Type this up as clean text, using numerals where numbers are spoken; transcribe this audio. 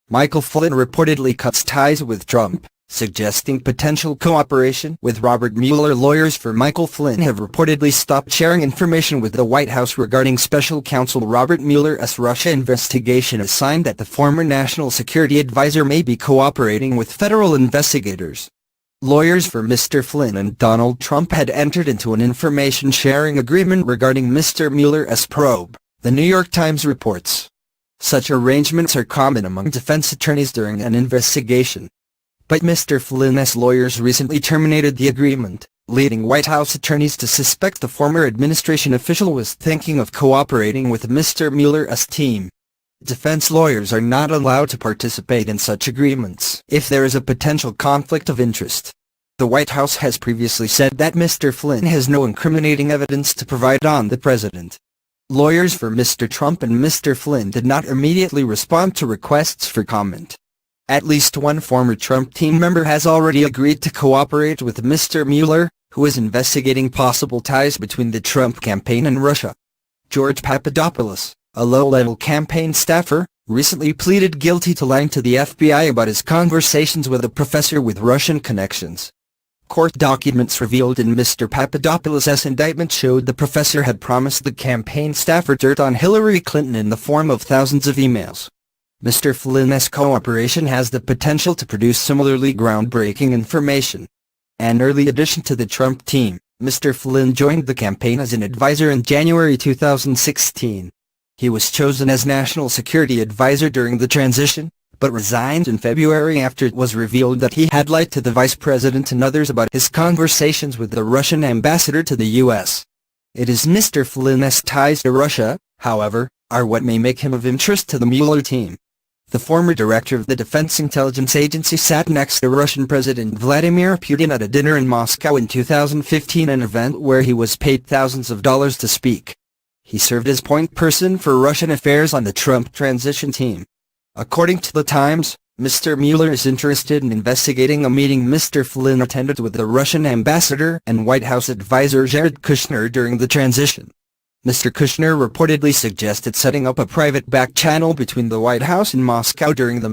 Michael Flynn reportedly cuts ties with Trump, suggesting potential cooperation with Robert Mue. Lawyers for Michael Flynn have reportedly stopped sharing information with the White House regarding special counsel Robert Mueller's Russia investigation, a sign that the former national security advisor may be cooperating with federal investigators. Lawyers for Mr. Flynn and Donald Trump had entered into an information-sharing agreement regarding Mr. Mueller's probe, the New York Times reports. Such arrangements are common among defense attorneys during an investigation. But Mr. Flynn's lawyers recently terminated the agreement, leading White House attorneys to suspect the former administration official was thinking of cooperating with Mr. Mueller's team. Defense lawyers are not allowed to participate in such agreements if there is a potential conflict of interest. The White House has previously said that Mr. Flynn has no incriminating evidence to provide on the president. Lawyers for Mr. Trump and Mr. Flynn did not immediately respond to requests for comment. At least one former Trump team member has already agreed to cooperate with Mr. Mueller, who is investigating possible ties between the Trump campaign and Russia. George Papadopoulos, a low-level campaign staffer, recently pleaded guilty to lying to the FBI about his conversations with a professor with Russian connections. Court documents revealed in Mr. Papadopoulos' indictment showed the professor had promised the campaign staffer dirt on Hillary Clinton in the form of thousands of emails. Mr. Flynn's cooperation has the potential to produce similarly groundbreaking information. An early addition to the Trump team, Mr. Flynn joined the campaign as an advisor in January 2016. He was chosen as National Security Advisor during the transition, but resigned in February after it was revealed that he had lied to the Vice President and others about his conversations with the Russian ambassador to the U.S. It is Mr. Flynn's ties to Russia, however, are what may make him of interest to the Mueller team. The former director of the Defense Intelligence Agency sat next to Russian President Vladimir Putin at a dinner in Moscow in 2015, an event where he was paid thousands of dollars to speak. He served as point person for Russian affairs on the Trump transition team. According to the Times, Mr. Mueller is interested in investigating a meeting Mr. Flynn attended with the Russian ambassador and White House advisor Jared Kushner during the transition. Mr. Kushner reportedly suggested setting up a private back channel between the White House and Moscow during the